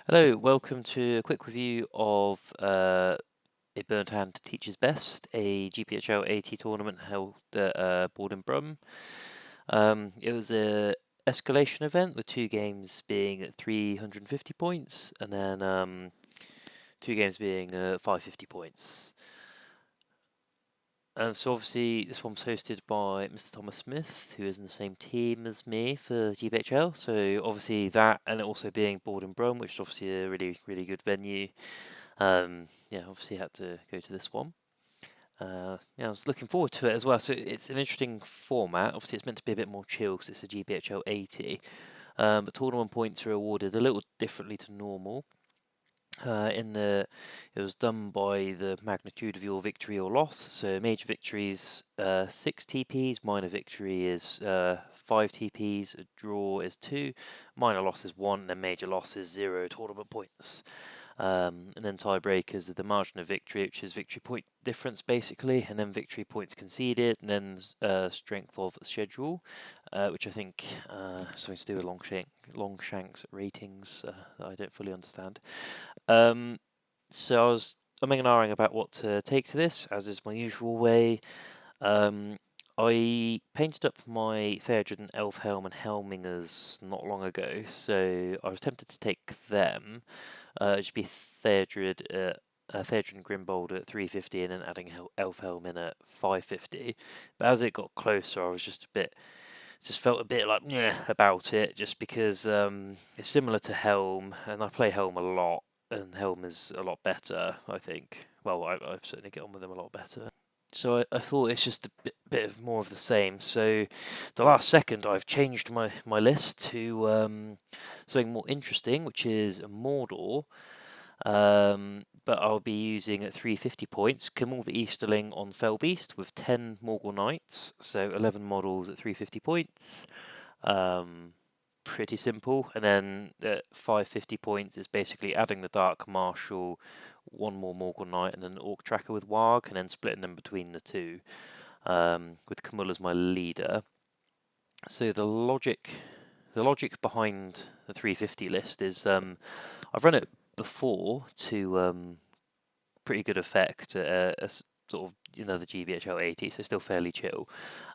Hello, welcome to a quick review of A Burnt Hand Teaches Best, a GPHL 80 tournament held at Brum. It was a escalation event with two games being at 350 points and then two games being 550 points. So obviously this one was hosted by Mr. Thomas Smith, who is in the same team as me for GPHL. So obviously that, and it also being Brum, which is obviously a really good venue. Yeah, obviously had to go to this one. Yeah, I was looking forward to it as well. So it's an interesting format. Obviously, it's meant to be a bit more chill because it's a GPHL 80. But tournament points are awarded a little differently to normal. It was done by the magnitude of your victory or loss. So major victories 6 TPs, minor victory is 5 TPs, a draw is 2, minor loss is 1, and then major loss is 0 tournament points. And then tiebreakers are the margin of victory, which is victory point difference basically, and then victory points conceded, and then strength of schedule, which I think something to do with Longshank's ratings that I don't fully understand. So I was umming and ahhing about what to take to this, as is my usual way. I painted up my Theodred and Elfhelm and Helmingers not long ago, so I was tempted to take them. It'd just be Theodred and Grimbold at 350 and then adding Elfhelm in at 550. But as it got closer, I was just felt a bit like about it, just because it's similar to Helm, and I play Helm a lot, and Helm is a lot better, I think. Well, I certainly get on with him a lot better. So I thought it's just a bit of more of the same. So the last second, I've changed my list to something more interesting, which is Mordor. But I'll be using at 350 points Camille the Easterling on Felbeast with 10 Morgul Knights, so 11 models at 350 points. Pretty simple. And then at 550 points is basically adding the Dark Marshal, one more Morgul Knight, and an Orc Tracker with Warg, and then splitting them between the two, with Camille as my leader. So the logic behind the 350 list is I've run it before to pretty good effect at a sort of the GVHL 80, so still fairly chill.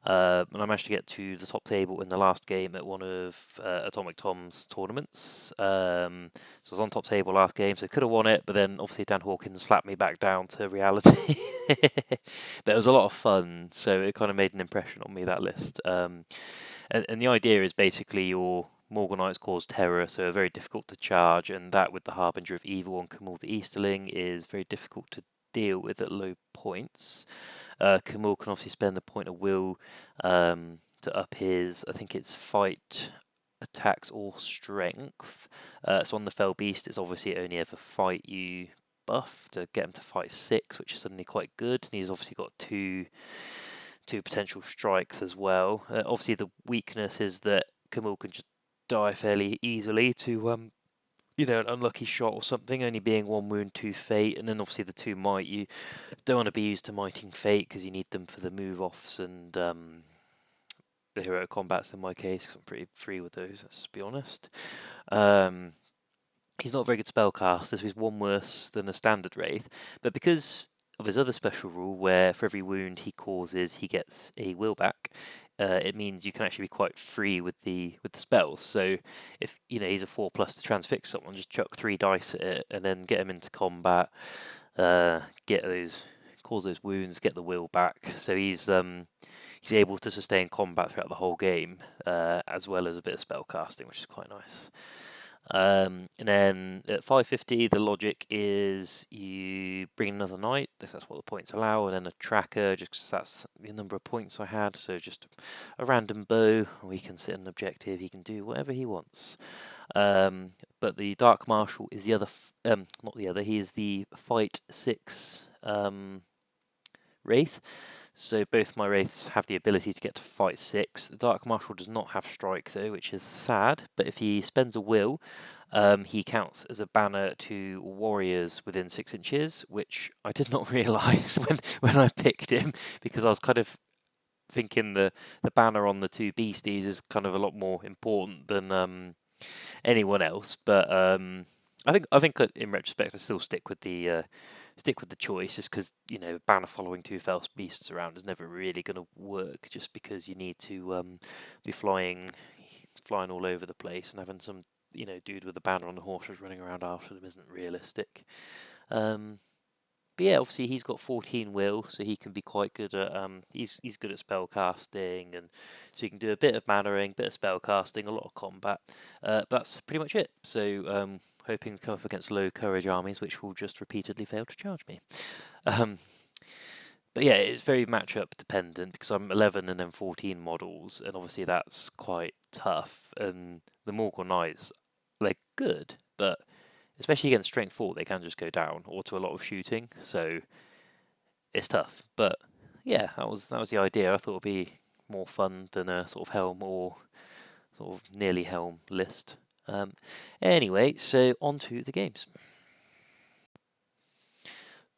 And I managed to get to the top table in the last game at one of Atomic Tom's tournaments. So I was on top table last game, so could have won it, but then obviously Dan Hawkins slapped me back down to reality. But it was a lot of fun, so it kind of made an impression on me, that list. And the idea is basically your Morgul Knights cause terror, so are very difficult to charge, and that with the Harbinger of Evil on Camille the Easterling is very difficult to deal with at low points. Camille can obviously spend the point of will to up his, I think it's fight, attacks, or strength. So on the Fell Beast, it's obviously only ever fight you buff to get him to fight 6, which is suddenly quite good. And he's obviously got two potential strikes as well. Obviously, the weakness is that Camille can just die fairly easily to an unlucky shot or something, only being 1 wound, 2 fate, and then obviously the 2 might. You don't want to be used to mighting fate because you need them for the move offs and the hero combats in my case, because I'm pretty free with those, let's be honest. He's not a very good spellcaster, so he's 1 worse than a standard Wraith, but because of his other special rule where for every wound he causes he gets a will back, it means you can actually be quite free with the spells. So if he's a 4+ to transfix someone, just chuck 3 dice at it and then get him into combat, cause those wounds, get the will back. So he's able to sustain combat throughout the whole game, as well as a bit of spell casting, which is quite nice. And then at 550, the logic is you bring another knight, that's what the points allow, and then a tracker, just because that's the number of points I had. So just a random bow, we can sit an objective, he can do whatever he wants. But the Dark Marshal is the other, not the other, he is the fight 6 Wraith. So both my Wraiths have the ability to get to fight 6. The Dark Marshal does not have strike though, which is sad, but if he spends a will, he counts as a banner to warriors within 6 inches, which I did not realise when I picked him, because I was kind of thinking the banner on the 2 beasties is kind of a lot more important than anyone else, but I think in retrospect, I still stick with the choice, just because banner following two Fell Beasts around is never really going to work, just because you need to be flying all over the place, and having some dude with a banner on the horse running around after them isn't realistic. Um, but yeah, obviously he's got 14 will, so he can be quite good at he's good at spell casting, and so he can do a bit of mannering, bit of spell casting, a lot of combat. But that's pretty much it. So hoping to come up against low courage armies, which will just repeatedly fail to charge me. Um, but yeah, it's very matchup dependent, because I'm 11 and then 14 models, and obviously that's quite tough. And the Morgul Knights, they're good, but especially against strength 4, they can just go down, or to a lot of shooting. So it's tough. But yeah, that was the idea. I thought it'd be more fun than a sort of helm or sort of nearly helm list. Anyway, so on to the games.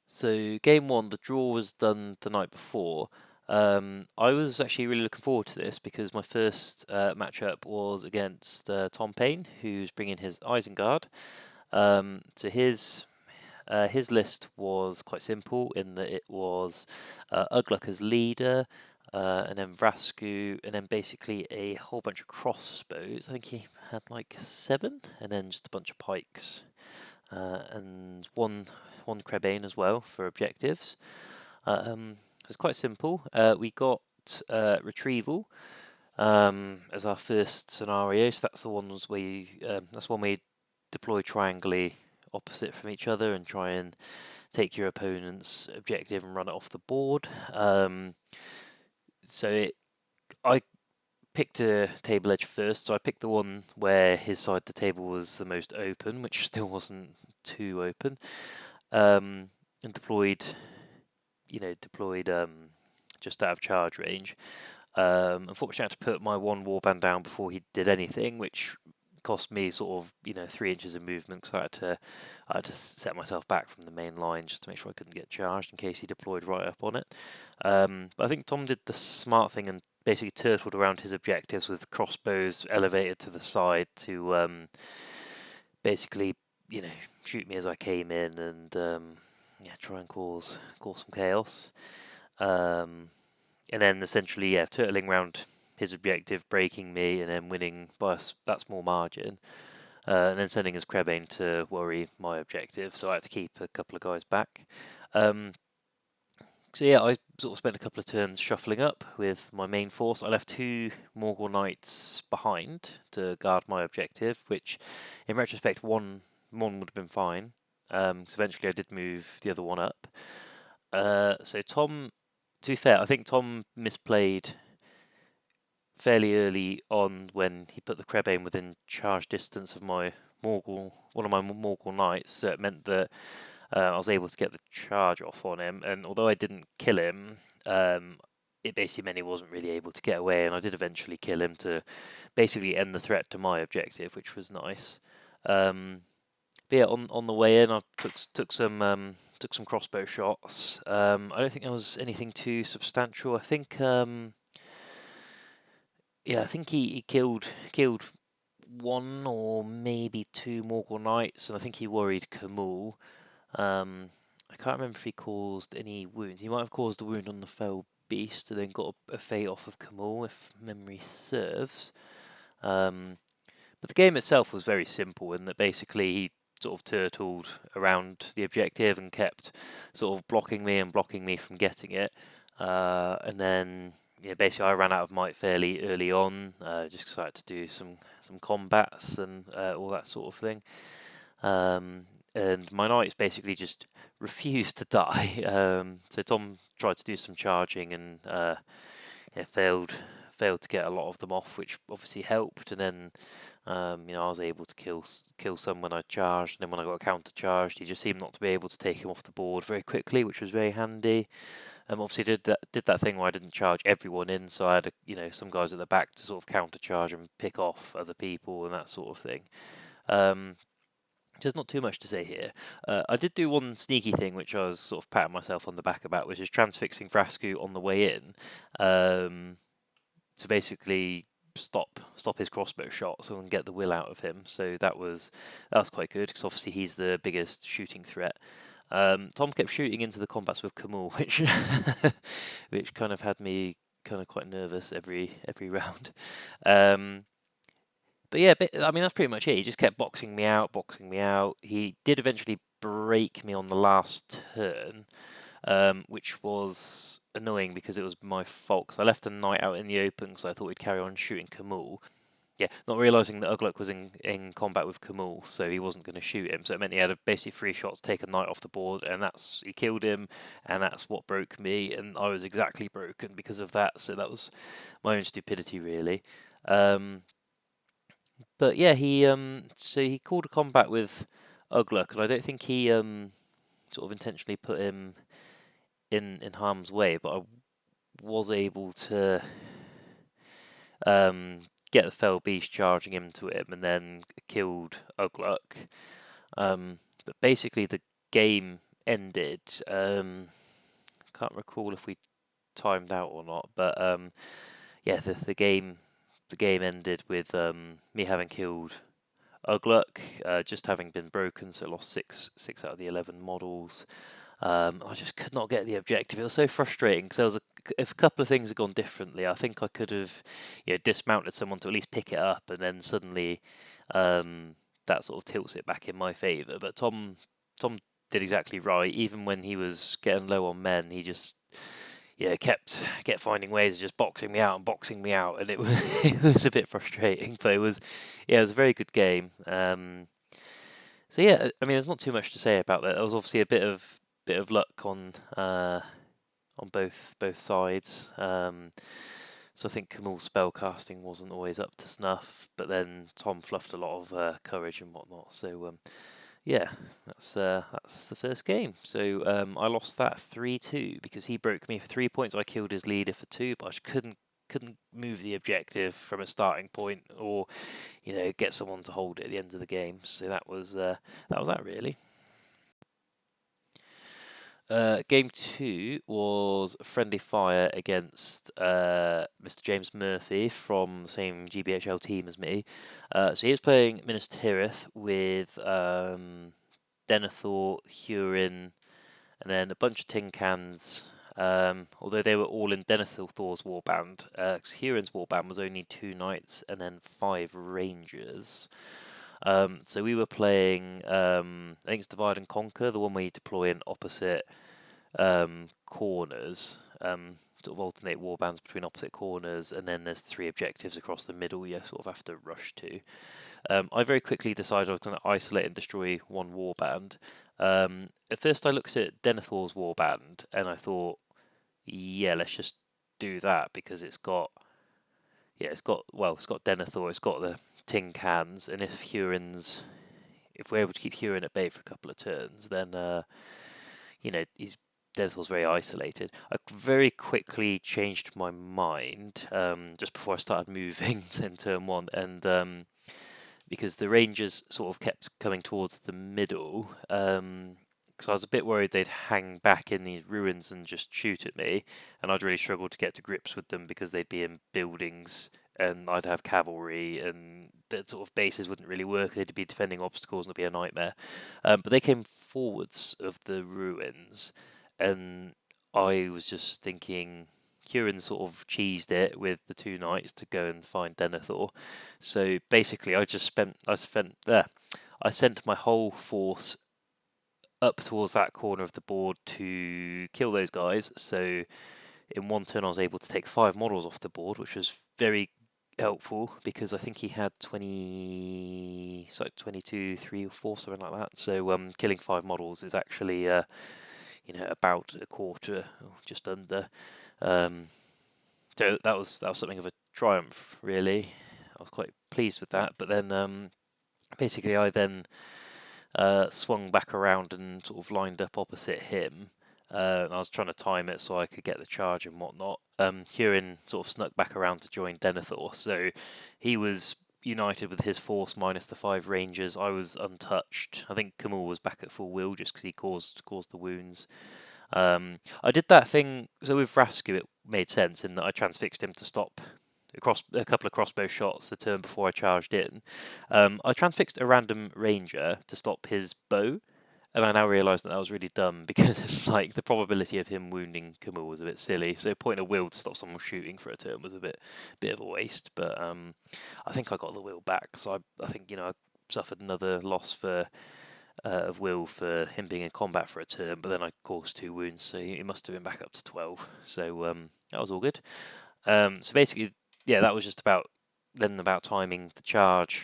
So game one, the draw was done the night before. I was actually really looking forward to this, because my first matchup was against Tom Payne, who's bringing his Isengard. So his list was quite simple, in that it was Ugluk as leader, and then Vrasku, and then basically a whole bunch of crossbows. I think he had like 7, and then just a bunch of pikes, and one Krebane as well for objectives. It's quite simple. We got retrieval as our first scenario. So that's the ones where that's one where you deploy triangly opposite from each other and try and take your opponent's objective and run it off the board. I picked a table edge first, so I picked the one where his side of the table was the most open, which still wasn't too open, and deployed just out of charge range. Unfortunately, I had to put my one warband down before he did anything, which cost me sort of 3 inches of movement, because I had to set myself back from the main line just to make sure I couldn't get charged in case he deployed right up on it. But I think Tom did the smart thing and basically turtled around his objectives with crossbows elevated to the side to basically shoot me as I came in, and try and cause some chaos. And then essentially, turtling around his objective, breaking me, and then winning by that small margin. And then sending his Krebane to worry my objective, so I had to keep a couple of guys back. So yeah, I sort of spent a couple of turns shuffling up with my main force. I left 2 Morgul Knights behind to guard my objective, which, in retrospect, one would have been fine. Because eventually I did move the other one up. So Tom, to be fair, I think Tom misplayed fairly early on when he put the Krebane within charge distance of one of my Morgul Knights. So it meant that I was able to get the charge off on him, and although I didn't kill him, it basically meant he wasn't really able to get away, and I did eventually kill him to basically end the threat to my objective, which was nice. But yeah, on the way in, I took some crossbow shots. I don't think there was anything too substantial. I think I think he killed 1 or maybe 2 Morgul Knights, and I think he worried Kamul. I can't remember if he caused any wounds. He might have caused a wound on the Fell Beast and then got a fate off of Kamul, if memory serves. But the game itself was very simple, in that basically he sort of turtled around the objective and kept sort of blocking me from getting it. And then basically I ran out of might fairly early on, just because I had to do some combats and all that sort of thing. And my knights basically just refused to die. So Tom tried to do some charging and failed to get a lot of them off, which obviously helped. And then I was able to kill some when I charged, and then when I got counter charged, he just seemed not to be able to take him off the board very quickly, which was very handy. Obviously did that thing where I didn't charge everyone in, so I had some guys at the back to sort of counter charge and pick off other people and that sort of thing. There's not too much to say here. I did do one sneaky thing, which I was sort of patting myself on the back about, which is transfixing Vrasku on the way in. So basically, stop his crossbow shots and get the will out of him. So that was quite good, because obviously he's the biggest shooting threat. Tom kept shooting into the combats with Camille, which which kind of had me kind of quite nervous every round. But yeah, I mean, that's pretty much it. He just kept boxing me out, boxing me out. He did eventually break me on the last turn, which was annoying because it was my fault. Because I left a knight out in the open because I thought we'd carry on shooting Camille. Yeah, not realizing that Ugluk was in combat with Camille, so he wasn't going to shoot him. So it meant he had basically 3 shots to take a knight off the board, and he killed him, and that's what broke me, and I was exactly broken because of that. So that was my own stupidity, really. But yeah, so he called a combat with Ugluk, and I don't think he sort of intentionally put him in harm's way, but I was able to get the fell beast charging into him, and then killed Ugluk. But basically, the game ended. Can't recall if we timed out or not, but yeah, the game ended with me having killed Ugluk, just having been broken, so lost six out of the 11 models. I just could not get the objective. It was so frustrating because there was if a couple of things had gone differently, I think I could have dismounted someone to at least pick it up, and then suddenly that sort of tilts it back in my favour. But Tom did exactly right. Even when he was getting low on men, he just kept finding ways of just boxing me out, and it was it was a bit frustrating. But it was a very good game. So yeah, I mean, there's not too much to say about that. There was obviously a bit of luck on both sides. So I think Camille's spellcasting wasn't always up to snuff, but then Tom fluffed a lot of courage and whatnot. So yeah, that's the first game. So I lost that 3-2 because he broke me for 3 points. I killed his leader for 2, but I just couldn't move the objective from a starting point, or get someone to hold it at the end of the game. So that was that really. Game 2 was friendly fire against Mr. James Murphy from the same GBHL team as me. So he was playing Minas Tirith with Denethor, Hurin, and then a bunch of tin cans. Although they were all in Denethor's warband, Hurin's warband was only 2 knights and then 5 rangers. So we were playing, I think it's Divide and Conquer, the one where you deploy in opposite corners, sort of alternate warbands between opposite corners, and then there's 3 objectives across the middle you sort of have to rush to. I very quickly decided I was going to isolate and destroy one warband. At first I looked at Denethor's warband, and I thought, yeah, let's just do that, because it's got Denethor, it's got the tin cans, and if we're able to keep Hurin at bay for a couple of turns, then Denethor's very isolated. I very quickly changed my mind just before I started moving in turn 1, and because the Rangers sort of kept coming towards the middle, because I was a bit worried they'd hang back in these ruins and just shoot at me, and I'd really struggle to get to grips with them because they'd be in buildings and I'd have cavalry, and the sort of bases wouldn't really work. They'd be defending obstacles and it'd be a nightmare. But they came forwards of the ruins, and I was just thinking, Kieran sort of cheesed it with the 2 knights to go and find Denethor. So basically, I sent my whole force up towards that corner of the board to kill those guys. So in one turn, I was able to take 5 models off the board, which was very helpful because I think he had 22, 3 or 4, something like that. So killing 5 models is actually about a quarter, or just under. So that was something of a triumph, really. I was quite pleased with that. But then basically I then swung back around and sort of lined up opposite him. I was trying to time it so I could get the charge and whatnot. Hurin sort of snuck back around to join Denethor, so he was united with his force minus the 5 rangers. I was untouched. I think Kamal was back at full will just because he caused the wounds. I did that thing, so with Vrasku it made sense in that I transfixed him to stop a couple of crossbow shots the turn before I charged in. I transfixed a random ranger to stop his bow, and I now realise that was really dumb because it's like the probability of him wounding Camille was a bit silly. So putting a will to stop someone shooting for a turn was a bit of a waste. But I think I got the will back, so I think I suffered another loss for of will for him being in combat for a turn, but then I caused 2 wounds, so he must have been back up to 12. So that was all good. So basically, yeah, that was just about timing the charge.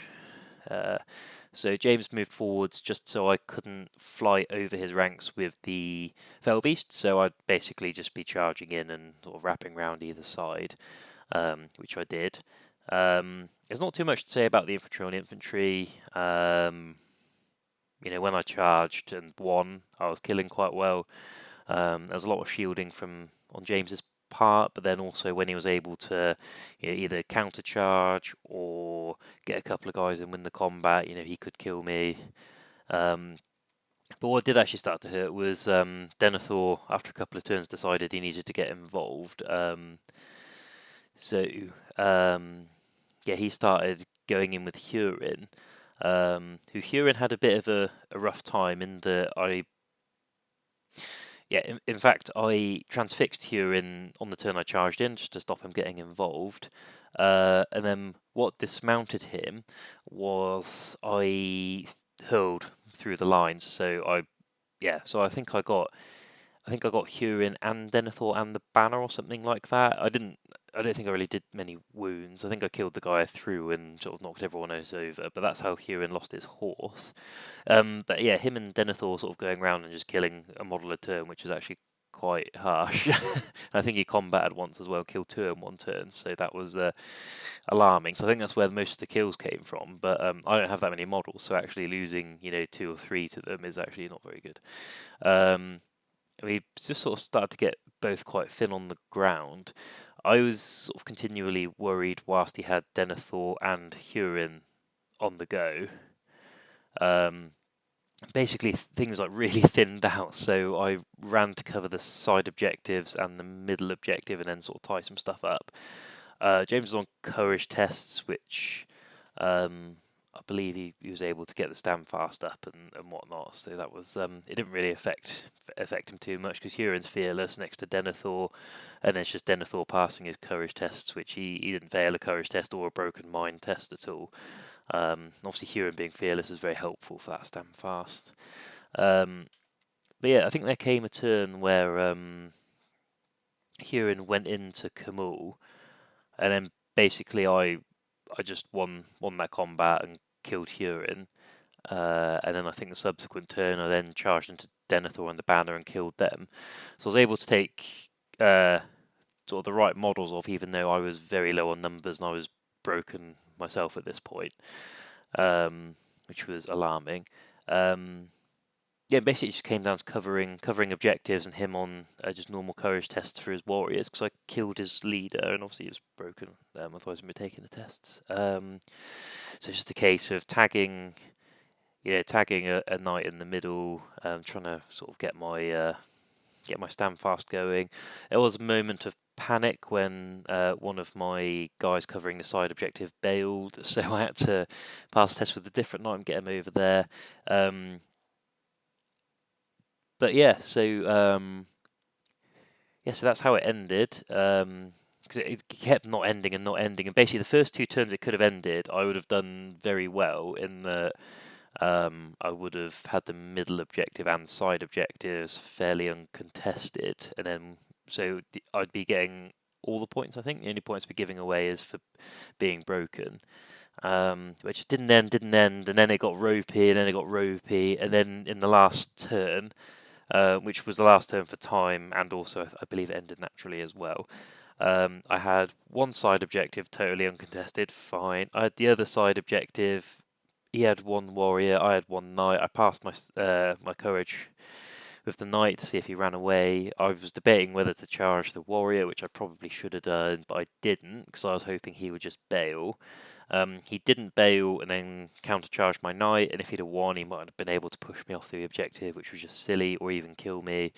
So James moved forwards just so I couldn't fly over his ranks with the Fell Beast, so I'd basically just be charging in and sort of wrapping around either side, which I did. There's not too much to say about the infantry on infantry. When I charged and won, I was killing quite well. There was a lot of shielding on James's part, but then also when he was able to either counter charge or get a couple of guys and win the combat, he could kill me. But what did actually start to hurt was Denethor, after a couple of turns, decided he needed to get involved. He started going in with Hurin, who Hurin had a bit of a rough time in that in fact, I transfixed Hurin on the turn I charged in just to stop him getting involved. And then what dismounted him was I hurled through the lines. So I think I got Hurin and Denethor and the banner or something like that. I don't think I really did many wounds. I think I killed the guy I threw and sort of knocked everyone else over, but that's how Hurin lost his horse. But yeah, him and Denethor sort of going around and just killing a model a turn, which is actually quite harsh. I think he combated once as well, killed 2 in 1 turn, so that was alarming. So I think that's where most of the kills came from, but I don't have that many models, so actually losing 2 or 3 to them is actually not very good. We just sort of started to get both quite thin on the ground. I was sort of continually worried whilst he had Denethor and Hurin on the go. Basically, things like really thinned out, so I ran to cover the side objectives and the middle objective and then sort of tie some stuff up. James was on courage tests, which I believe he was able to get the stand fast up and whatnot, so that was it didn't really affect him too much because Huron's fearless next to Denethor, and it's just Denethor passing his courage tests, which he didn't fail a courage test or a broken mind test at all. Obviously Huron being fearless is very helpful for that stand fast. But yeah, I think there came a turn where Huron went into Camul, and then basically I just won that combat and killed Huron. And then I think the subsequent turn I then charged into Denethor and the banner and killed them. So I was able to take sort of the right models off, even though I was very low on numbers and I was broken myself at this point, which was alarming. Basically it just came down to covering objectives and him on just normal courage tests for his warriors, because I killed his leader and obviously he was broken, otherwise I'd be taking the tests. So it's just a case of tagging a knight in the middle, trying to sort of get my stand fast going. There was a moment of panic when one of my guys covering the side objective bailed, so I had to pass a test with a different knight and get him over there. But so that's how it ended. Because it kept not ending, and basically the first 2 turns it could have ended, I would have done very well in that I would have had the middle objective and side objectives fairly uncontested, and then so I'd be getting all the points. I think the only points we're giving away is for being broken. Which didn't end, and then it got ropey, and then in the last turn, which was the last turn for time, and also I believe it ended naturally as well. I had one side objective totally uncontested, fine. I had the other side objective. He had 1 warrior, I had 1 knight. I passed my courage with the knight to see if he ran away. I was debating whether to charge the warrior, which I probably should have done, but I didn't because I was hoping he would just bail. He didn't bail and then countercharged my knight, and if he'd have won, he might have been able to push me off the objective, which was just silly, or even kill me.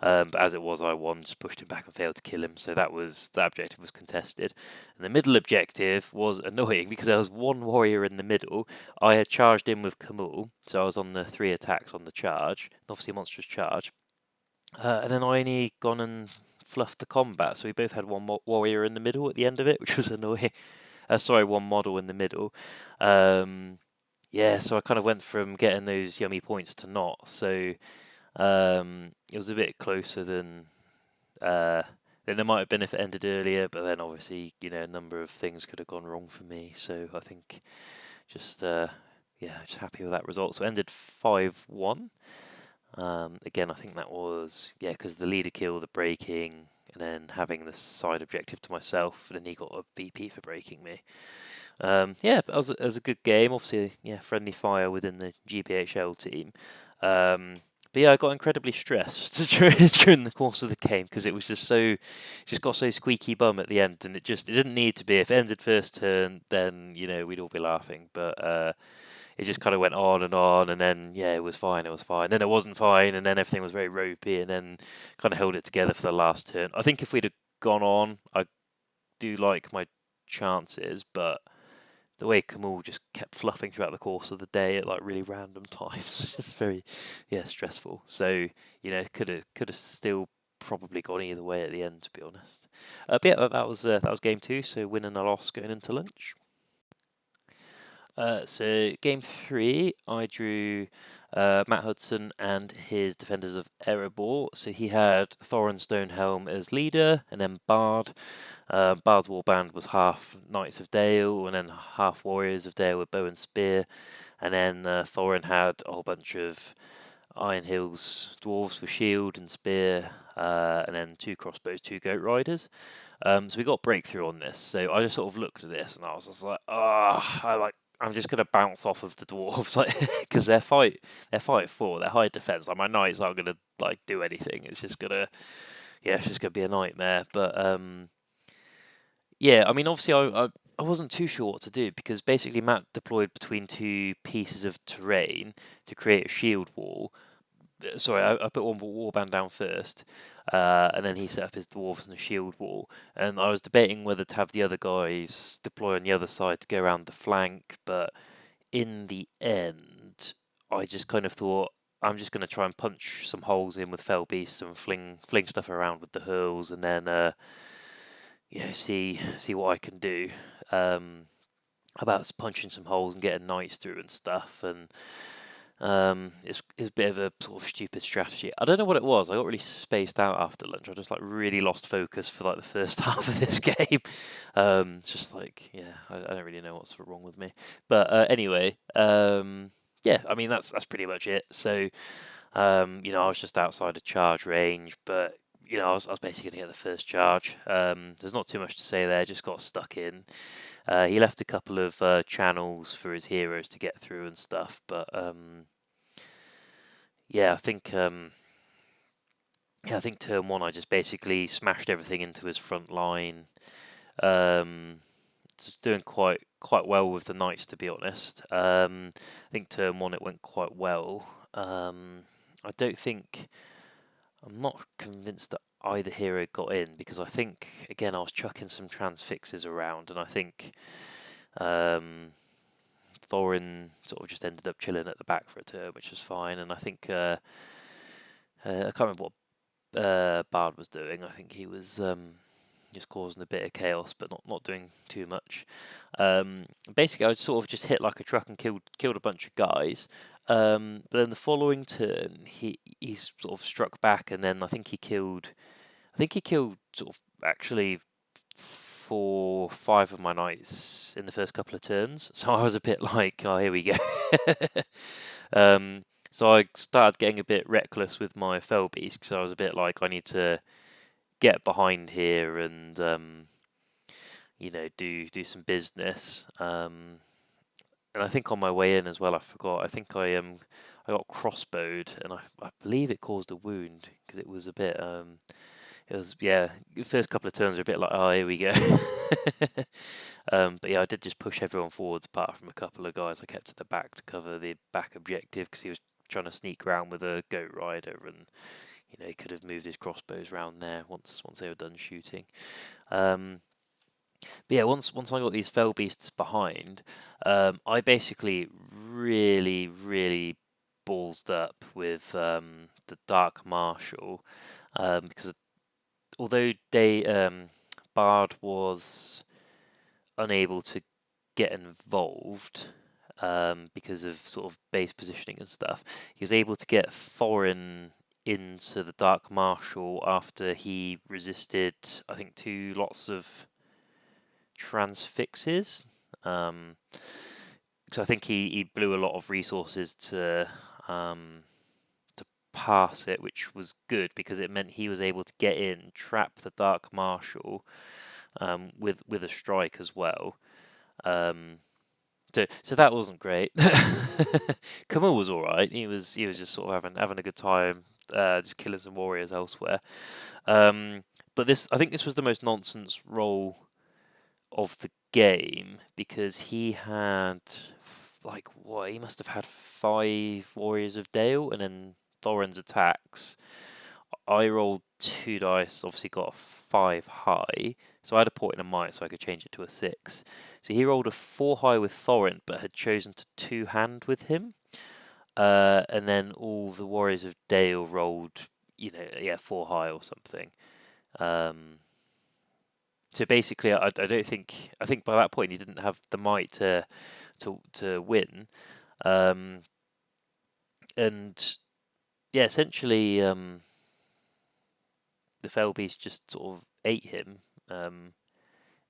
But as it was, I won, just pushed him back and failed to kill him, so that objective was contested. And the middle objective was annoying because there was one warrior in the middle. I had charged in with Kamul, so I was on the 3 attacks on the charge, obviously a monstrous charge. And then I only gone and fluffed the combat, so we both had one warrior in the middle at the end of it, which was annoying. Sorry, one model in the middle. Yeah, so I kind of went from getting those yummy points to not. So it was a bit closer than it might have been if it ended earlier, but then obviously, a number of things could have gone wrong for me. So I think just just happy with that result. So it ended 5-1. Again, I think that was because the leader kill, the breaking, and then having the side objective to myself, and then he got a VP for breaking me. But it was a good game. Obviously, friendly fire within the GPHL team. But yeah, I got incredibly stressed during the course of the game because it was just got so squeaky bum at the end, and it didn't need to be. If it ended first turn, then we'd all be laughing. But it just kind of went on, and then it was fine. Then it wasn't fine, and then everything was very ropey, and then kind of held it together for the last turn. I think if we'd have gone on, I do like my chances, but the way Kamul just kept fluffing throughout the course of the day at like really random times, it's very stressful. So could have still probably gone either way at the end, to be honest. But yeah, that was game 2. So win and a loss going into lunch. So game 3, I drew Matt Hudson and his defenders of Erebor. So he had Thorin Stonehelm as leader, and then Bard. Bard's warband was half Knights of Dale, and then half Warriors of Dale with bow and spear. And then Thorin had a whole bunch of Iron Hills dwarves with shield and spear, and then 2 crossbows, 2 goat riders. So we got breakthrough on this. So I just sort of looked at this, and I was just like, I'm just gonna bounce off of the dwarves, like, because they're 5-4, they're high defense. Like my knight's not gonna do anything. It's just gonna be a nightmare. But I mean, obviously, I wasn't too sure what to do because basically Matt deployed between 2 pieces of terrain to create a shield wall. Sorry, I put one warband down first, and then he set up his dwarves on a shield wall. And I was debating whether to have the other guys deploy on the other side to go around the flank, but in the end, I just kind of thought I'm just going to try and punch some holes in with fell beasts and fling stuff around with the hurls, and then see what I can do. About punching some holes and getting knights through and stuff, and it's a bit of a sort of stupid strategy. I don't know what it was. I got really spaced out after lunch. I just really lost focus for the first half of this game. It's just I don't really know what's wrong with me. But anyway, I mean that's pretty much it. So I was just outside of charge range, but I was basically going to get the first charge. There's not too much to say there. Just got stuck in. He left a couple of channels for his heroes to get through and stuff, but I think turn 1 I just basically smashed everything into his front line. Just doing quite well with the knights, to be honest. I think turn 1 it went quite well. I'm not convinced that either hero got in because I think again I was chucking some transfixes around, and I think Thorin sort of just ended up chilling at the back for a turn, which was fine. And I think I can't remember what Bard was doing. I think he was just causing a bit of chaos, but not doing too much. Basically, I sort of just hit like a truck and killed a bunch of guys. But then the following turn, he's sort of struck back, and then I think he killed sort of actually 4, 5 of my knights in the first couple of turns. So I was a bit like, oh, here we go. So I started getting a bit reckless with my fell beast because I was a bit like, I need to get behind here and do some business. And I think on my way in as well, I forgot. I think I got crossbowed, and I believe it caused a wound because it was a bit it was, yeah, the first couple of turns were a bit like, oh, here we go. But yeah, I did just push everyone forwards apart from a couple of guys I kept at the back to cover the back objective because he was trying to sneak around with a goat rider, and he could have moved his crossbows around there once they were done shooting. But yeah, once I got these fell beasts behind, I basically really ballsed up with the Dark Marshal, because although Bard was unable to get involved because of sort of base positioning and stuff, he was able to get Thorin into the Dark Marshal after he resisted, I think, 2 lots of transfixes. So I think he blew a lot of resources to pass it, which was good because it meant he was able to get in, trap the Dark Marshal with a strike as well. So that wasn't great. Kamal was all right. He was just sort of having a good time, just killing some warriors elsewhere. But I think this was the most nonsense roll of the game because he had he must have had 5 Warriors of Dale, and then Thorin's attacks. I rolled 2 dice, obviously got a 5 high, so I had a port and a might, so I could change it to a 6. So he rolled a 4 high with Thorin, but had chosen to 2-hand with him. And then all the Warriors of Dale rolled, 4 high or something. So basically, I think by that point he didn't have the might to win, and yeah, essentially the fell beast just sort of ate him. In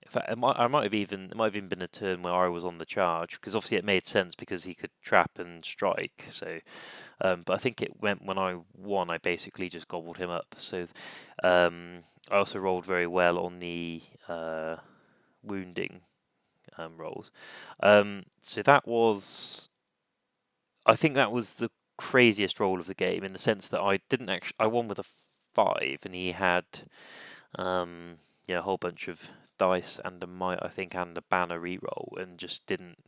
fact, it might have even been a turn where I was on the charge because obviously it made sense because he could trap and strike. So, but I think it went when I won. I basically just gobbled him up. So, I also rolled very well on the wounding rolls. So I think that was the craziest roll of the game in the sense that I won with a 5 and he had a whole bunch of dice and a might, I think, and a banner reroll, and just didn't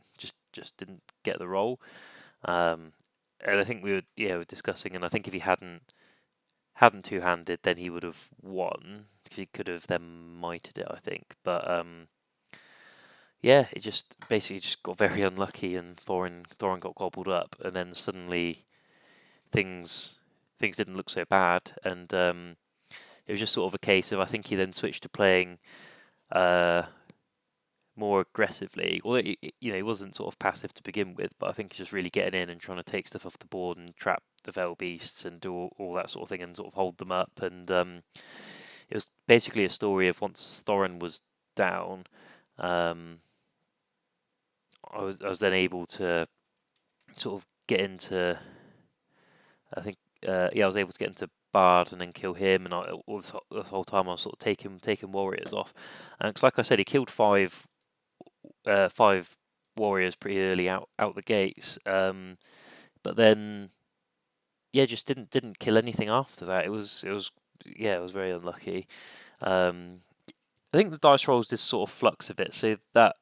get the roll. And I think we were discussing, and I think if he hadn't 2-handed, then he would have won because he could have then mighted it, I think. But yeah, it just basically just got very unlucky, and Thorin got gobbled up, and then suddenly things didn't look so bad, and it was just sort of a case of I think he then switched to playing more aggressively. Although he wasn't sort of passive to begin with, but I think he's just really getting in and trying to take stuff off the board and trap the Fell Beasts and do all that sort of thing and sort of hold them up. And it was basically a story of once Thorin was down, I was then able to sort of get into. I think I was able to get into Bard and then kill him, and all this whole time I was sort of taking warriors off. Because like I said, he killed 5 warriors pretty early out the gates. But then just didn't kill anything after that. It was very unlucky. I think the dice rolls did sort of flux a bit. So that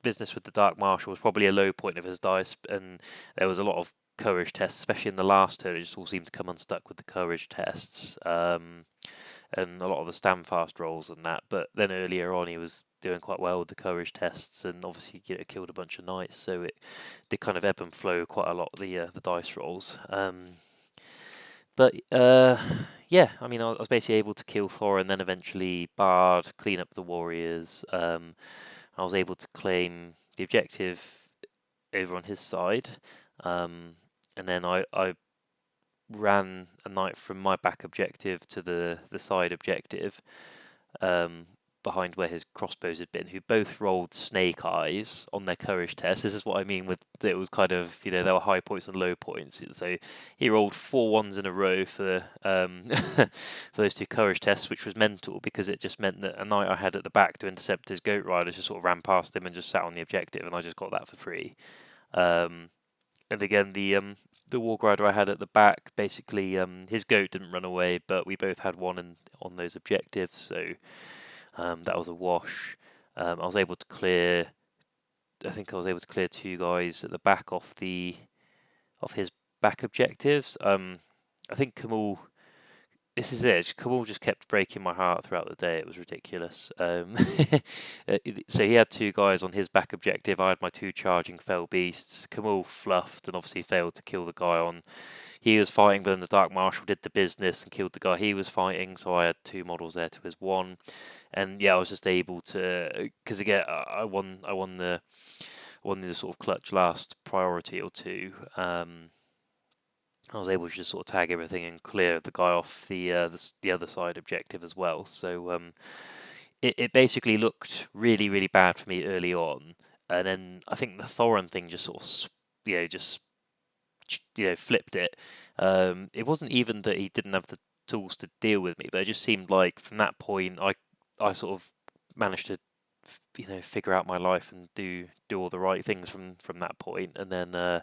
business with the Dark Marshal was probably a low point of his dice, and there was a lot of courage tests, especially in the last turn. It just all seemed to come unstuck with the courage tests, and a lot of the stand fast rolls and that. But then earlier on, he was doing quite well with the courage tests, and obviously killed a bunch of knights. So it did kind of ebb and flow quite a lot, the dice rolls. But yeah, I mean, I was basically able to kill Thor and then eventually Bard, clean up the warriors. I was able to claim the objective over on his side. And then I ran a knight from my back objective to the side objective, behind where his crossbows had been, who both rolled snake eyes on their courage test. This is what I mean with it was kind of, there were high points and low points. So he rolled 4 ones in a row for for those 2 courage tests, which was mental because it just meant that a knight I had at the back to intercept his goat riders just sort of ran past him and just sat on the objective, and I just got that for free. And again, the the Warg Rider I had at the back, basically, his goat didn't run away, but we both had one on those objectives, so that was a wash. I was able to clear. I think I was able to clear 2 guys at the back off his back objectives. I think Kamal. This is it. Kamal just kept breaking my heart throughout the day. It was ridiculous. So he had 2 guys on his back objective. I had my 2 charging fell beasts. Kamal fluffed and obviously failed to kill the guy on. He was fighting, but then the Dark Marshal did the business and killed the guy he was fighting. So I had 2 models there to his 1, and yeah, I was just able to, because again I won the sort of clutch last priority or 2. I was able to just sort of tag everything and clear the guy off the other side objective as well. So it basically looked really, really bad for me early on, and then I think the Thorin thing just sort of flipped it. It wasn't even that he didn't have the tools to deal with me, but it just seemed like from that point I sort of managed to figure out my life and do all the right things from that point, and then.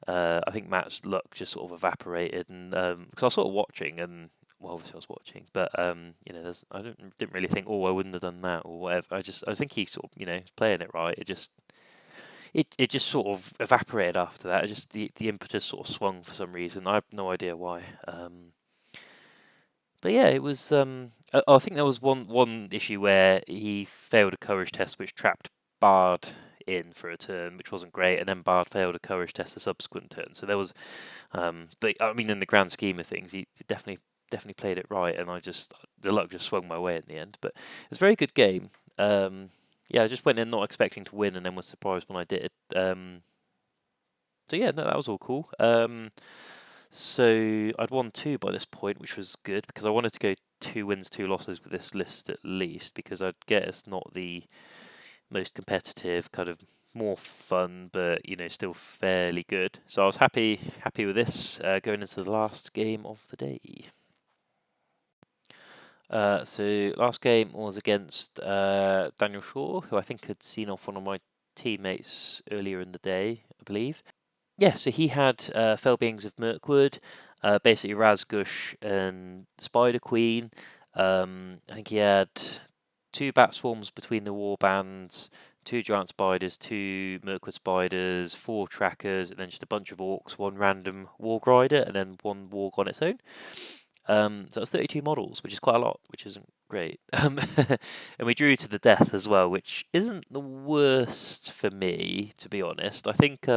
I think Matt's luck just sort of evaporated, and because I was sort of watching, and well, obviously I was watching, but I didn't really think, oh, I wouldn't have done that or whatever. I think he sort of playing it right. It just sort of evaporated after that. It just the impetus sort of swung for some reason. I have no idea why. But yeah, it was. I think there was one issue where he failed a courage test, which trapped Bard in for a turn, which wasn't great, and then Bard failed a courage test the subsequent turn. So there was, but I mean, in the grand scheme of things, he definitely played it right, and the luck just swung my way in the end. But it was a very good game. Yeah, I just went in not expecting to win, and then was surprised when I did. So yeah, no, that was all cool. So I'd won 2 by this point, which was good because I wanted to go 2 wins, 2 losses with this list at least, because I'd guess not the most competitive, kind of more fun, but still fairly good. So I was happy with this going into the last game of the day. So last game was against Daniel Shaw, who I think had seen off one of my teammates earlier in the day, I believe. Yeah, so he had Fell Beings of Mirkwood, basically Razgush and Spider Queen. I think he had 2 bat swarms between the warbands, 2 giant spiders, 2 Mirkwood spiders, 4 trackers, and then just a bunch of orcs, 1 random warg rider, and then 1 warg on its own. So it's 32 models, which is quite a lot, which isn't great. And we drew to the death as well, which isn't the worst for me, to be honest. I think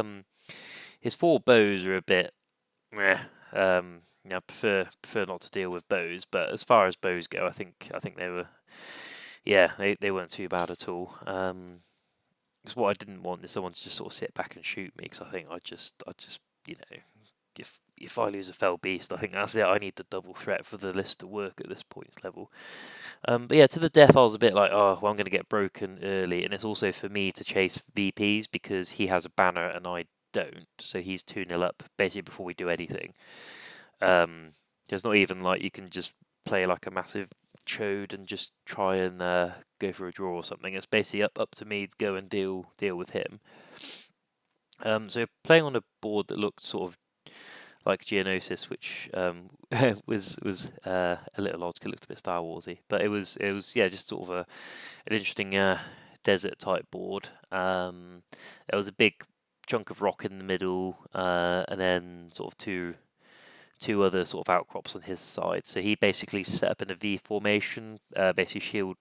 his 4 bows are a bit meh. I prefer not to deal with bows, but as far as bows go, I think they were, yeah, they weren't too bad at all. Because what I didn't want is someone to just sort of sit back and shoot me, because I think I just if I lose a fell beast, I think that's it. I need the double threat for the list to work at this points level. But yeah, to the death, I was a bit like, oh, well, I'm going to get broken early, and it's also for me to chase VPs because he has a banner and I don't, so he's 2-0 up basically before we do anything. It's not even like you can just play like a massive chode and just try and go for a draw or something. It's basically up to me to go and deal with him. So playing on a board that looked sort of like Geonosis, which was a little odd. It looked a bit Star Warsy, but it was just sort of an interesting desert type board. There was a big chunk of rock in the middle, and then sort of two other sort of outcrops on his side. So he basically set up in a V formation, basically shield,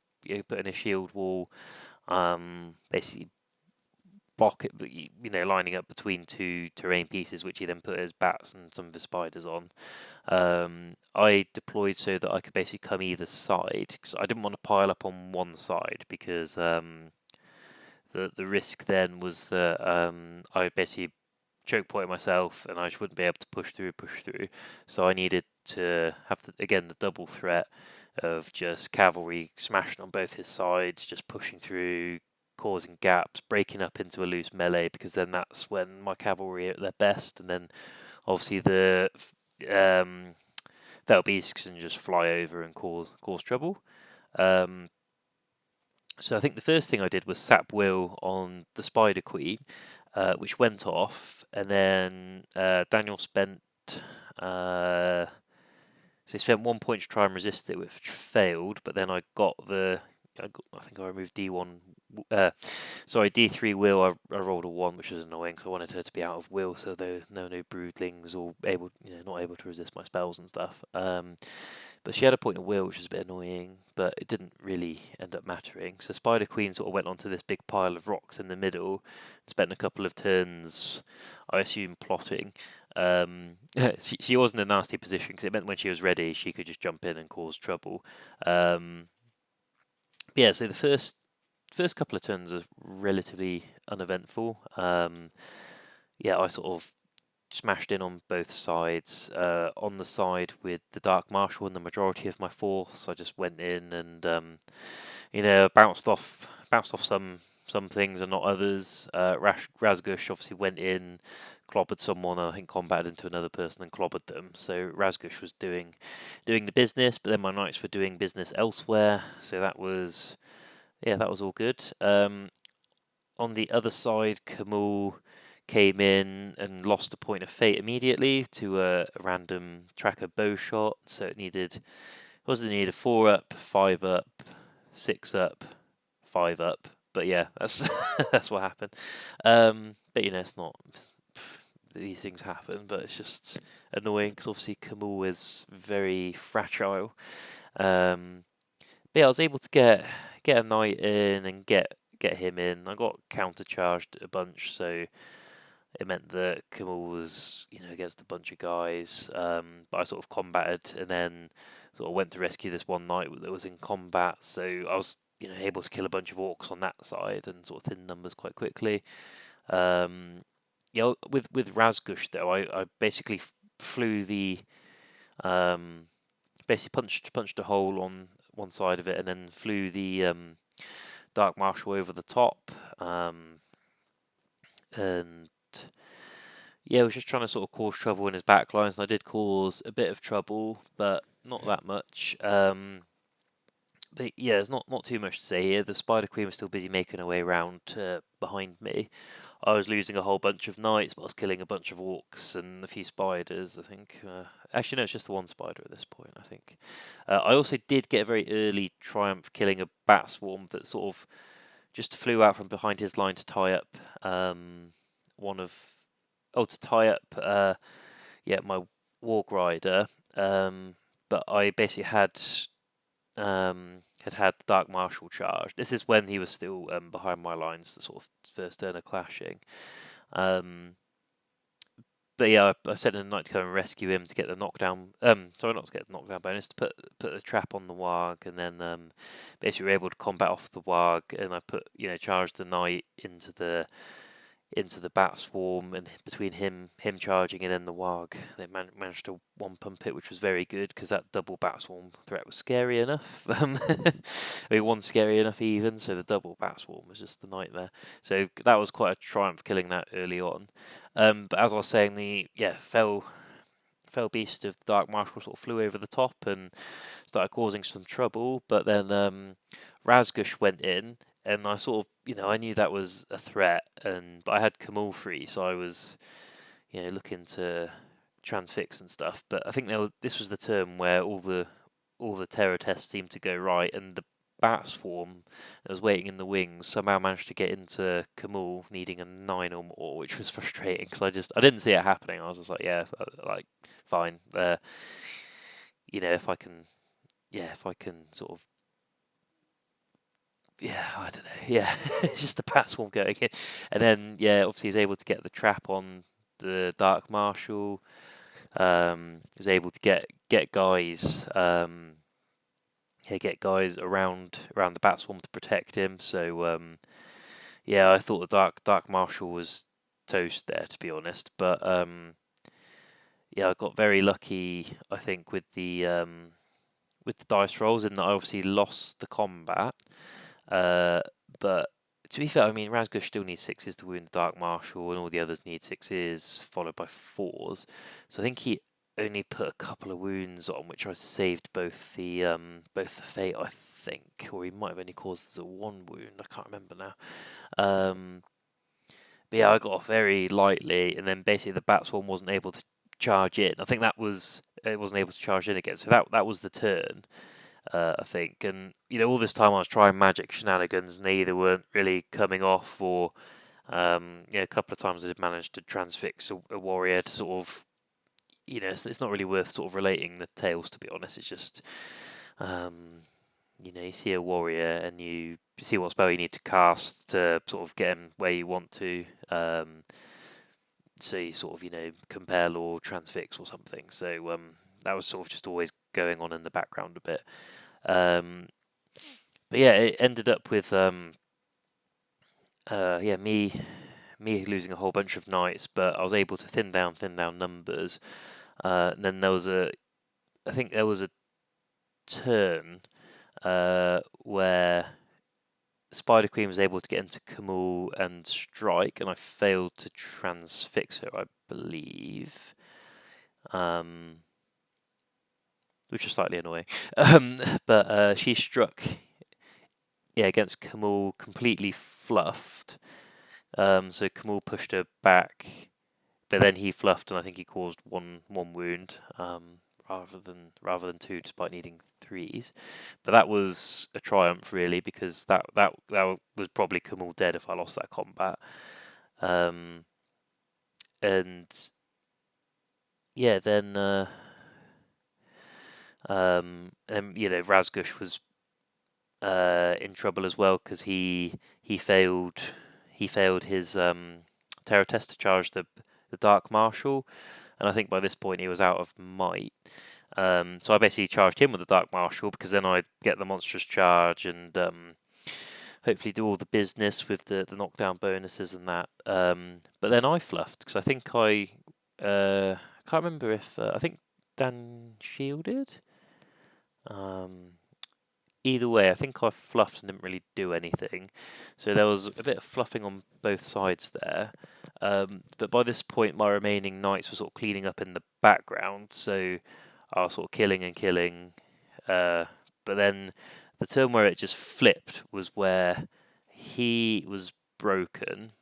put in a shield wall, basically block it, lining up between 2 terrain pieces, which he then put his bats and some of his spiders on. I deployed so that I could basically come either side, because I didn't want to pile up on one side, because the risk then was that I would basically choke point myself and I just wouldn't be able to push through. So I needed to have the double threat of just cavalry smashing on both his sides, just pushing through, causing gaps, breaking up into a loose melee, because then that's when my cavalry are at their best, and then obviously the Fell Beasts can just fly over and cause trouble. So I think the first thing I did was sap will on the Spider Queen, which went off, and then Daniel spent. So he spent 1 point to try and resist it, which failed. But then I think I removed D1. Sorry, D3 Will. I rolled a 1, which was annoying. So I wanted her to be out of Will, so there no broodlings or not able to resist my spells and stuff. But she had a point of Will, which was a bit annoying. But it didn't really end up mattering. So Spider Queen sort of went onto this big pile of rocks in the middle, spent a couple of turns, I assume, plotting. She was in a nasty position because it meant when she was ready, she could just jump in and cause trouble. Yeah, so the first couple of turns are relatively uneventful. Yeah, I sort of smashed in on both sides. On the side with the Dark Marshal and the majority of my force, I just went in and bounced off some things and not others. Razgush obviously went in, clobbered someone, and I think combated into another person and clobbered them. So Razgush was doing the business, but then my knights were doing business elsewhere. So that was all good. On the other side, Kamul came in and lost a point of fate immediately to a random tracker bow shot. So it needed 4 up, 5 up, 6 up, 5 up. But yeah, that's that's what happened. But it's not. These things happen, but it's just annoying because obviously Kamul is very fragile. But yeah, I was able to get a knight in and get him in. I got countercharged a bunch, so it meant that Kamul was against a bunch of guys. But I sort of combated and then sort of went to rescue this one knight that was in combat. So I was able to kill a bunch of orcs on that side and sort of thin numbers quite quickly. With Razgush though, I basically flew the basically punched a hole on one side of it and then flew the Dark Marshal over the top, and yeah, I was just trying to sort of cause trouble in his backlines, and I did cause a bit of trouble, but not that much. But yeah, there's not too much to say here. The Spider Queen was still busy making her way around behind me. I was losing a whole bunch of knights, but I was killing a bunch of orcs and a few spiders, I think. Actually, no, it's just the one spider at this point, I think. I also did get a very early triumph killing a bat swarm that sort of just flew out from behind his line to tie up my Warg Rider. But I basically had the Dark Marshal charged. This is when he was still behind my lines, the sort of first turn of clashing. But yeah, I sent a knight to go and rescue him to get the knockdown. Sorry, not to get the knockdown bonus, to put the trap on the warg, and then basically we were able to combat off the warg, and I charged the knight into the bat swarm, and between him charging and then the warg, they managed to one pump it, which was very good because that double bat swarm threat was scary enough. I mean, one's scary enough even, so the double bat swarm was just a nightmare. So that was quite a triumph killing that early on. But as I was saying, the fell beast of the Dark Marshal sort of flew over the top and started causing some trouble. But then Razgush went in, and I sort of, I knew that was a threat, but I had Kamul free, so I was, looking to transfix and stuff. But I think this was the term where all the terror tests seemed to go right, and the bat swarm that was waiting in the wings somehow managed to get into Kamul, needing a 9 or more, which was frustrating because I didn't see it happening. I was just like, yeah, like fine, if I can sort of. Yeah, I don't know. Yeah, it's just the bat swarm going in, and then obviously he's able to get the trap on the Dark Marshal. He's able to get guys, around the bat swarm to protect him. So I thought the Dark Marshal was toast there, to be honest. But I got very lucky, I think, with the dice rolls, in that I obviously lost the combat. But to be fair, I mean, Razgush still needs 6s to wound the Dark Marshal, and all the others need 6s, followed by 4s. So I think he only put a couple of wounds on, which I saved both the fate, I think, or he might have only caused us a 1 wound. I can't remember now. But yeah, I got off very lightly, and then basically the bat swarm wasn't able to charge in. I think it wasn't able to charge in again. So that was the turn, I think. And all this time I was trying magic shenanigans, and they either weren't really coming off, or a couple of times I did manage to transfix a warrior to sort of, it's not really worth sort of relating the tales, to be honest. It's just, you see a warrior and you see what spell you need to cast to sort of get him where you want to. So you sort of, compel or transfix or something. So that was sort of just always going on in the background a bit. But yeah, it ended up with me losing a whole bunch of knights, but I was able to thin down numbers. And then I think there was a turn where Spider Queen was able to get into Camille and strike, and I failed to transfix her, I believe, which is slightly annoying. But she struck, against Camille, completely fluffed. So Camille pushed her back, but then he fluffed, and I think he caused one wound, rather than two, despite needing threes. But that was a triumph, really, because that was probably Camille dead if I lost that combat. And yeah, then Razgush was in trouble as well, because he failed his terror test to charge the Dark Marshal, and I think by this point he was out of might. So I basically charged him with the Dark Marshal, because then I'd get the monstrous charge and hopefully do all the business with the knockdown bonuses and that. But then I fluffed, because I think I can't remember if I think Dan shielded. Either way, I think I fluffed and didn't really do anything. So there was a bit of fluffing on both sides there. But by this point, my remaining knights were sort of cleaning up in the background. So I was sort of killing and killing. But then the turn where it just flipped was where he was broken,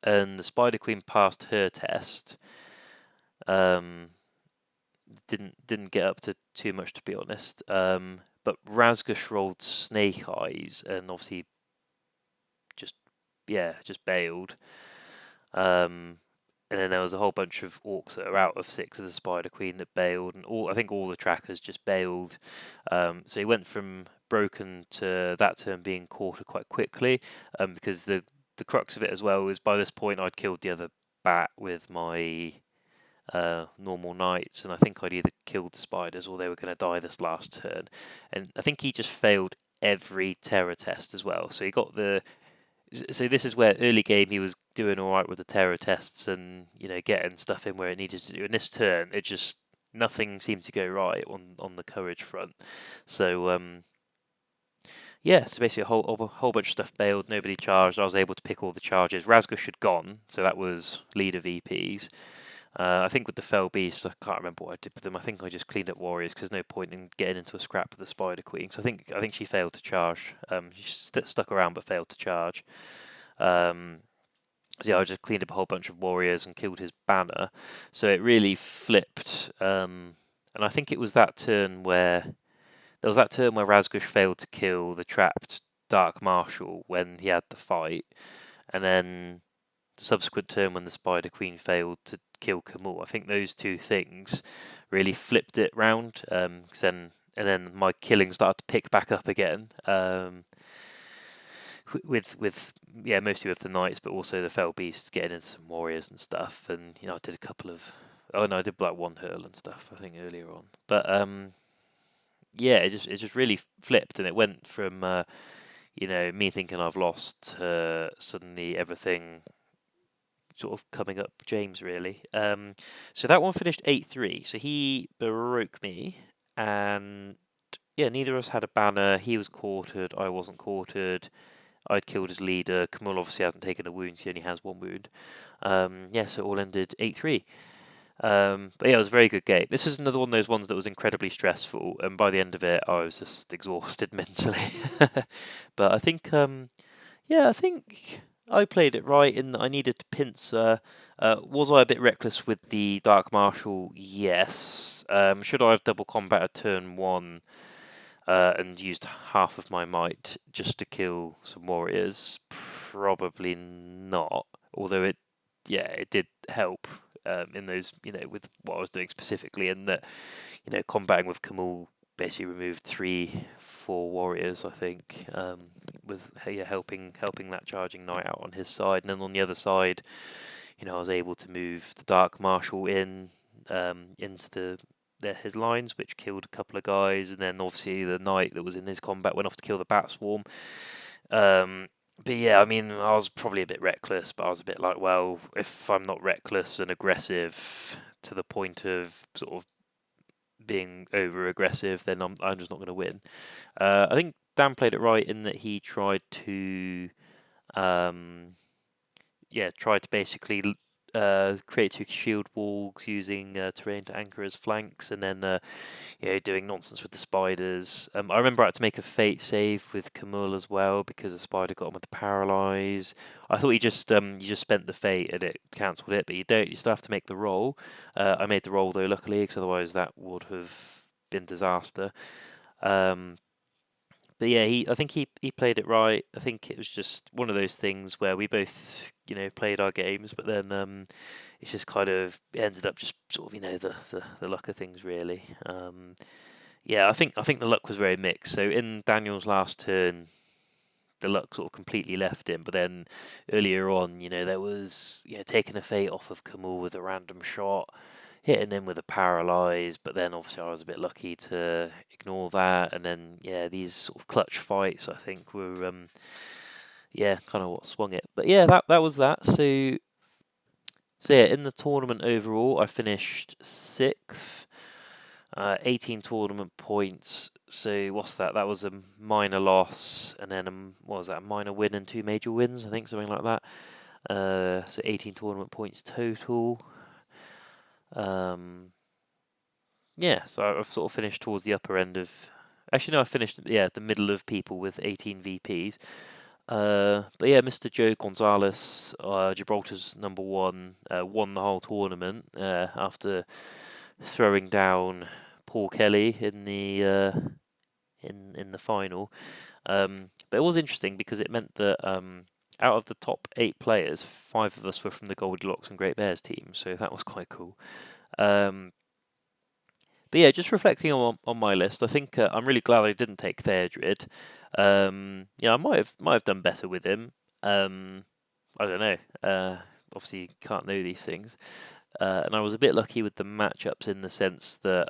and the Spider Queen passed her test. Didn't get up to too much, to be honest. But Razgush rolled Snake Eyes, and obviously just bailed. And then there was a whole bunch of orcs that are out of 6 of the Spider Queen that bailed, and I think all the trackers just bailed. So he went from broken to that turn being quartered quite quickly, because the crux of it as well is, by this point I'd killed the other bat with my normal knights, and I think I'd either killed the spiders or they were going to die this last turn. And I think he just failed every terror test as well. So he got so this is where early game he was doing all right with the terror tests and getting stuff in where it needed to do. In this turn, it just nothing seemed to go right on the courage front. So so basically a whole bunch of stuff bailed. Nobody charged. I was able to pick all the charges. Razgush had gone, so that was leader VPs. I think with the Fell Beast, I can't remember what I did with them. I think I just cleaned up warriors, because there's no point in getting into a scrap with the Spider Queen. So I think she failed to charge. She stuck around but failed to charge. So yeah, I just cleaned up a whole bunch of warriors and killed his banner. So it really flipped. And I think it was that turn where Razgush failed to kill the trapped Dark Marshal when he had the fight, and then the subsequent turn when the Spider Queen failed to kill Camille. I think those two things really flipped it round. And then my killing started to pick back up again. Mostly with the knights, but also the Fell Beasts getting into some warriors and stuff. And I did a couple of I did like one hurl and stuff, I think, earlier on. But it just really flipped, and it went from me thinking I've lost to suddenly everything sort of coming up James, really. So that one finished 8-3. So he broke me, and neither of us had a banner. He was quartered, I wasn't quartered. I'd killed his leader. Camille obviously hasn't taken a wound, he only has one wound. So it all ended 8-3. But it was a very good game. This is another one of those ones that was incredibly stressful, and by the end of it I was just exhausted mentally. But I think I played it right in that I needed to pincer. Was I a bit reckless with the Dark Marshal? Yes. Should I have double combat at turn one and used half of my might just to kill some warriors? Probably not. Although it did help in those, with what I was doing specifically, and that, combating with Kamul basically removed 3-4 warriors, I think, with helping that charging knight out on his side, and then on the other side, I was able to move the Dark Marshal into his lines, which killed a couple of guys, and then obviously the knight that was in his combat went off to kill the bat swarm. But yeah, I mean, I was probably a bit reckless, but I was a bit like, well, if I'm not reckless and aggressive to the point of sort of being over aggressive, then I'm just not going to win. I think Dan played it right in that he tried to um, tried to basically create 2 shield walls using terrain to anchor as flanks, and then doing nonsense with the spiders. I remember I had to make a fate save with Camille as well because a spider got him with the paralyze. I thought you just spent the fate and it cancelled it, but you don't. You still have to make the roll. I made the roll though, luckily, because otherwise that would have been disaster. But yeah, I think he played it right. I think it was just one of those things where we both played our games, but then it's just kind of ended up just sort of the luck of things really. Yeah, I think the luck was very mixed. So in Daniel's last turn, the luck sort of completely left him. But then earlier on, there was taking a fate off of Kamul with a random shot, hitting him with a paralyze. But then obviously I was a bit lucky to ignore that. And then these sort of clutch fights I think were kind of what swung it. But yeah, that was that. So yeah, in the tournament overall, I finished 6th. 18 tournament points. So what's that? That was a minor loss, and then what was that? A minor win and 2 major wins, I think, something like that. So 18 tournament points total. Yeah, so I've sort of finished towards the upper end of. Actually, no, I finished the middle of people with 18 VPs. But yeah, Mr. Joe Gonzalez, Gibraltar's #1, won the whole tournament after throwing down Paul Kelly in the final. But it was interesting because it meant that out of the top 8 players, 5 of us were from the Goldilocks and Great Bears team, so that was quite cool. But yeah, just reflecting on my list, I think I'm really glad I didn't take Theodred. I might have done better with him. I don't know. Obviously, you can't know these things. And I was a bit lucky with the matchups in the sense that,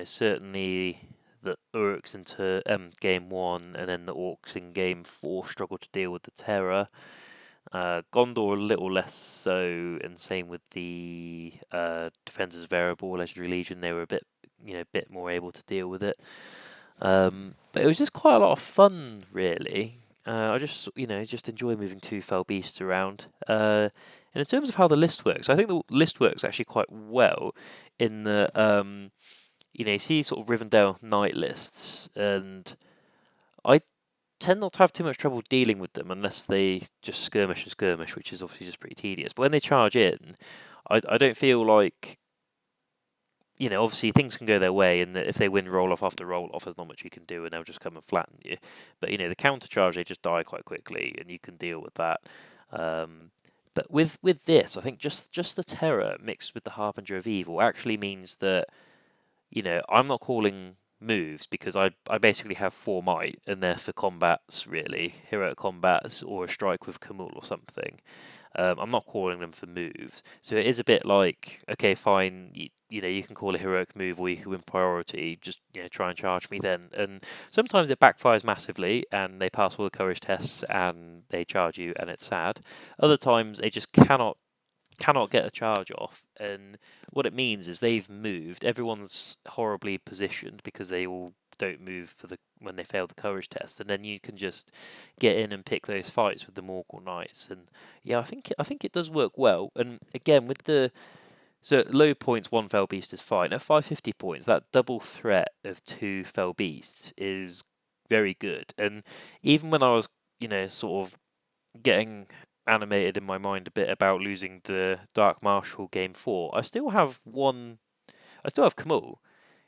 certainly the Uruks into game 1 and then the Orcs in game 4 struggled to deal with the Terror. Gondor a little less so, and same with the Defenders of Erebor, Legendary Legion. They were a bit more able to deal with it. But it was just quite a lot of fun, really. I just enjoy moving 2 fell beasts around. And in terms of how the list works, I think the list works actually quite well. In the you see sort of Rivendell Knight lists, and I tend not to have too much trouble dealing with them unless they just skirmish and skirmish, which is obviously just pretty tedious. But when they charge in, I don't feel like obviously things can go their way, and if they win roll off after roll off, there's not much you can do, and they'll just come and flatten you. But the counter charge, they just die quite quickly, and you can deal with that. But with this, I think just the terror mixed with the Harbinger of Evil actually means that I'm not calling moves because I basically have 4 might, and they're for combats really, heroic combats or a strike with Kamul or something. I'm not calling them for moves, so it is a bit like, okay, fine, you can call a heroic move or you can win priority, just try and charge me then. And sometimes it backfires massively and they pass all the courage tests and they charge you and it's sad. Other times they just cannot get a charge off, and what it means is they've moved. Everyone's horribly positioned because they all don't move when they fail the courage test, and then you can just get in and pick those fights with the Morgul Knights. And yeah, I think it does work well. And again, with the low points, 1 fell beast is fine. At 550 points, that double threat of 2 fell beasts is very good. And even when I was sort of getting animated in my mind a bit about losing the Dark Marshal game 4. I still have one. I still have Kamul.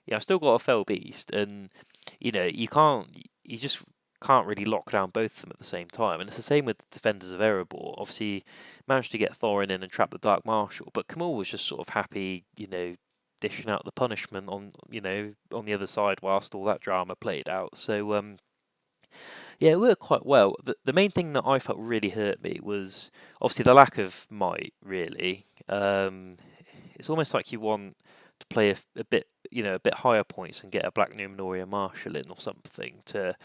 Yeah, I've still got a Fell Beast, and you just can't really lock down both of them at the same time. And it's the same with Defenders of Erebor. Obviously, managed to get Thorin in and trap the Dark Marshal, but Kamul was just sort of happy, dishing out the punishment on the other side whilst all that drama played out. So yeah, it worked quite well. The main thing that I felt really hurt me was obviously the lack of might. Really, it's almost like you want to play a bit, a bit higher points and get a Black Numenoria Marshal in or something to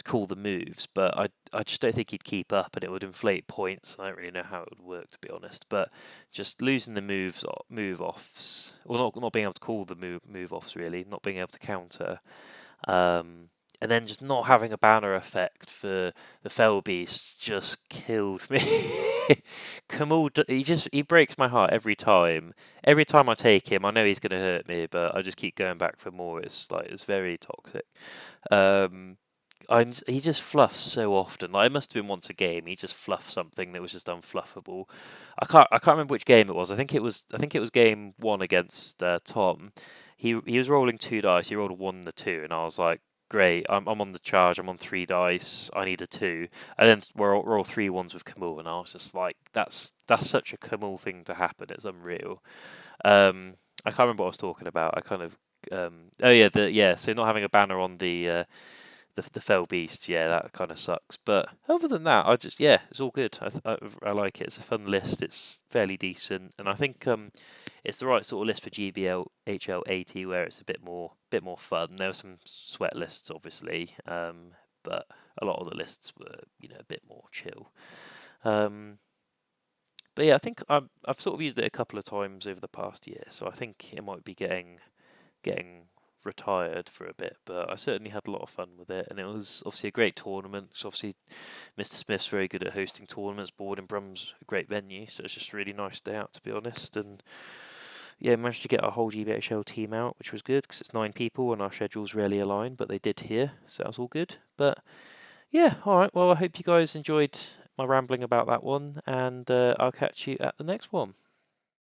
call the moves. But I just don't think he'd keep up, and it would inflate points. I don't really know how it would work, to be honest. But just losing the move offs, or not being able to call the move offs, really, not being able to counter. And then just not having a banner effect for the Fell Beast just killed me. Kamal, he breaks my heart every time. Every time I take him, I know he's going to hurt me, but I just keep going back for more. It's very toxic. Um, he just fluffs so often. Like, it must have been once a game. He just fluffed something that was just unfluffable. I can't remember which game it was. I think it was game one against Tom. He was rolling two dice. He rolled a one and a two, and I was like, great. I'm on the charge. I'm on three dice. I need a two, and then roll three ones with Kamul, and I was just like, that's such a Kamul thing to happen. It's unreal. I can't remember what I was talking about. I kind of oh yeah. So not having a banner on the Fell Beast, yeah, that kind of sucks. But other than that, it's all good. I like it. It's a fun list. It's fairly decent, and I think it's the right sort of list for GBL HL80 where it's a bit more fun. There were some sweat lists, obviously, but a lot of the lists were a bit more chill. But yeah, I think I've sort of used it a couple of times over the past year, so I think it might be getting retired for a bit, but I certainly had a lot of fun with it, and it was obviously a great tournament. So obviously, Mr. Smith's very good at hosting tournaments. Board in Brum's a great venue, so it's just a really nice day out, to be honest. And yeah, managed to get our whole GBHL team out, which was good because it's 9 people and our schedules rarely align, but they did here, so that was all good. But yeah, all right. Well, I hope you guys enjoyed my rambling about that one, and I'll catch you at the next one.